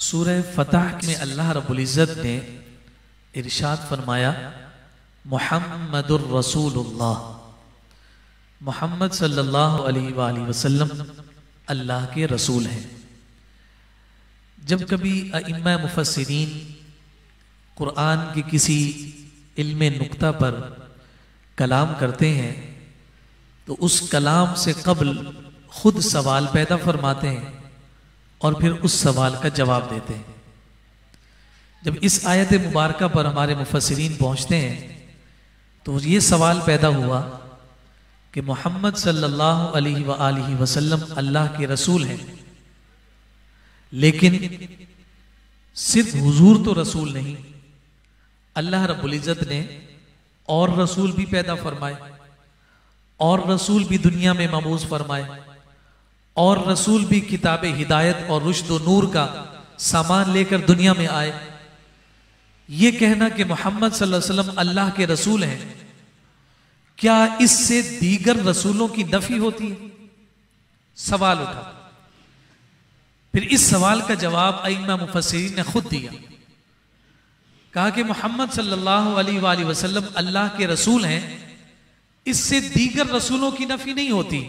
सूरह फतह में अल्लाह रब्बुल इज़्ज़त ने इरशाद फरमाया, मुहम्मदुर रसूलुल्लाह, मोहम्मद सल्लल्लाहु अलैहि वसल्लम अल्लाह के रसूल हैं। जब कभी अइम्मा मुफस्सिरीन कुरान के किसी इल्मे नुक्ता पर कलाम करते हैं तो उस कलाम से कबल खुद सवाल पैदा फरमाते हैं और फिर उस सवाल का जवाब देते हैं। जब इस आयत मुबारका पर हमारे मुफस्सिरीन पहुंचते हैं तो ये सवाल पैदा हुआ कि मोहम्मद सल्लल्लाहु अलैहि वसल्लम अल्लाह के रसूल हैं, लेकिन सिर्फ हुजूर तो रसूल नहीं, अल्लाह रब्बुल इज़्ज़त ने और रसूल भी पैदा फरमाए और रसूल भी दुनिया में मबूस फरमाए और रसूल भी किताब हिदायत और रुश्द व नूर का सामान लेकर दुनिया में आए। ये कहना कि मोहम्मद सल्लल्लाहु अलैहि वसल्लम अल्लाह के रसूल हैं, क्या इससे दीगर रसूलों की नफी होती है? सवाल उठा। फिर इस सवाल का जवाब अइम्मा मुफस्सिरीन ने खुद दिया, कहा कि मोहम्मद सल्लल्लाहु अलैहि वसल्लम अल्लाह के रसूल हैं, इससे दीगर रसूलों की नफी नहीं होती।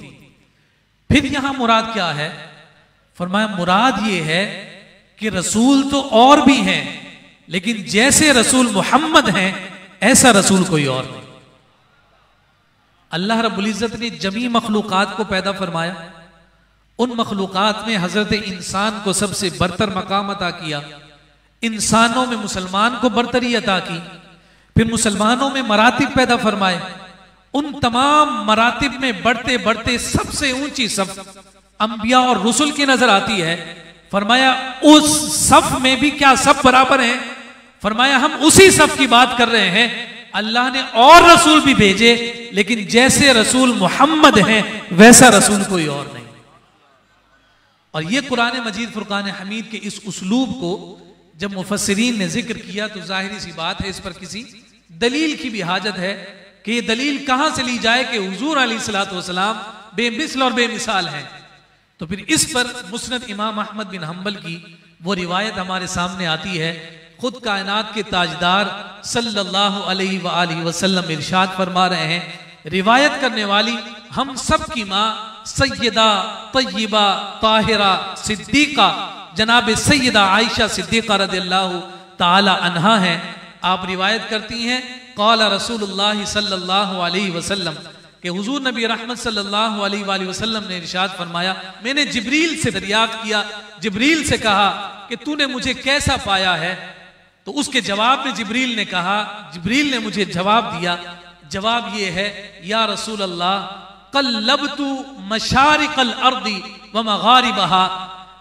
फिर यहां मुराद क्या है? फरमाया मुराद ये है कि रसूल तो और भी हैं, लेकिन जैसे रसूल मोहम्मद हैं ऐसा रसूल कोई और नहीं। अल्लाह रब्बुल इज़्ज़त ने जमी मखलूकात को पैदा फरमाया, उन मखलूकात में हजरत इंसान को सबसे बरतर मकाम अता किया, इंसानों में मुसलमान को बरतरी अता की, फिर मुसलमानों में मरातिब पैदा फरमाए, उन तमाम मरातिब में बढ़ते बढ़ते सबसे ऊंची सफ अंबिया और रसूल की नजर आती है। फरमाया उस सफ में भी क्या सब बराबर हैं? फरमाया हम उसी सफ की बात कर रहे हैं। अल्लाह ने और रसूल भी भेजे, लेकिन जैसे रसूल मोहम्मद हैं वैसा रसूल कोई और नहीं। और ये कुरान मजीद फुरकान हमीद के इस उसलूब को जब मुफस्सिरीन ने जिक्र किया तो जाहिर सी बात है इस पर किसी दलील की भी हाजत है कि ये दलील कहां से ली जाए कि हुजूर अलैहिस्सलातु वस्सलाम बेमिसल और बेमिसाल हैं। तो फिर इस पर मुस्नद इमाम अहमद बिन हंबल की वो रिवायत हमारे सामने आती है। खुद कायनात के ताजदार सल्लल्लाहु अलैहि वसल्लम इरशाद फरमा रहे हैं, रिवायत करने वाली हम सब की माँ सैयदा तय्यबा ताहिरा सिद्दीका जनाब सैयदा आयशा सिद्दीका रज़ियल्लाहु ताला अन्हा हैं। आप रिवायत करती हैं क़ाला रसूलुल्लाह सल्लल्लाहु अलैहि वसल्लम कि हुजूर नबी रहमत सल्लल्लाहु अलैहि वसल्लम ने इरशाद फरमाया, मैंने जिब्रील से दरियाफ्त किया, जिब्रील से कहा कि तूने मुझे कैसा पाया है? तो उसके जवाब में जिब्रील ने कहा, जिब्रील ने मुझे जवाब दिया, जवाब ये है या रसूल अल्लाह क़ल्लबतु मशारिक़ल अर्दी व मग़ारिबहा,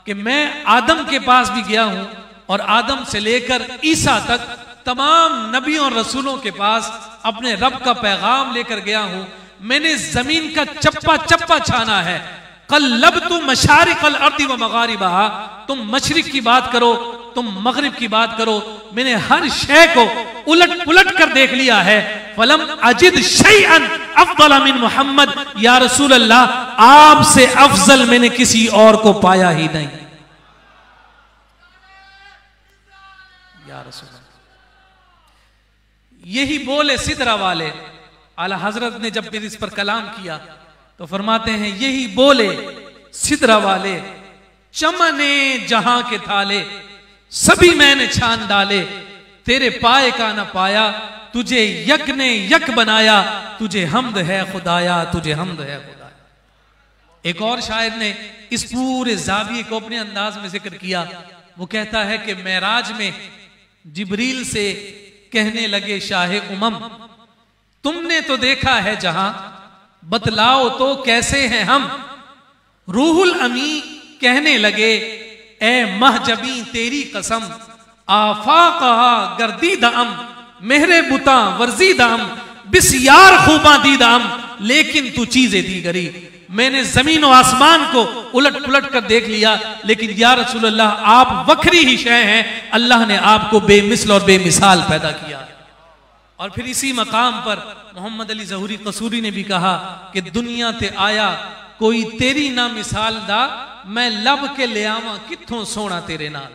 कि मैं आदम के पास भी गया हूं और आदम से लेकर ईसा तक तमाम नबियों और रसूलों के पास अपने रब का पैगाम लेकर गया हूं। मैंने जमीन का चप्पा चप्पा छाना है। क़ल्लबतु मशारिक़ल अर्दी व मग़ारिबहा, तुम मशरिक की बात करो, तुम मगरिब की बात करो, मैंने हर शय को उलट पुलट कर देख लिया है। फलम अजिद शैअन अफ़ज़ल मिन मोहम्मद, या रसूल अल्लाह आपसे अफजल मैंने किसी और को पाया ही नहीं। या रसूल, यही बोले सिदरा वाले। आला हजरत ने जब फिर इस पर कलाम किया तो फरमाते हैं, यही बोले सिदरा वाले, चमने जहां के थाले सभी मैंने छान डाले, तेरे पाए का न पाया, तुझे यक ने यक बनाया, तुझे हमद है खुदाया, तुझे हमद है खुदाया। एक और शायर ने इस पूरे जाविये को अपने अंदाज में जिक्र किया। वो कहता है कि मेराज में जिब्रील से कहने लगे शाहे उमम, तुमने तो देखा है जहां, बतलाओ तो कैसे हैं हम। रूहुल अमी कहने लगे, ए महजबी तेरी कसम, आफाक़हा गर्दीदाम, मेहरे बुता वर्जीदाम, बिस्यार खूबा दीदाम, लेकिन तू चीजें दीगरी। मैंने जमीन और आसमान को उलट पुलट कर देख लिया, लेकिन या रसूल अल्लाह आप वखरी ही शय हैं, अल्लाह ने आपको बेमिसल और बेमिसाल पैदा किया। और फिर इसी मकाम पर मोहम्मद अली ज़हूरी कसूरी ने भी कहा कि दुनिया ते आया कोई तेरी ना मिसाल दा, मैं लब के ले आवा कित्थों सोना तेरे नाल।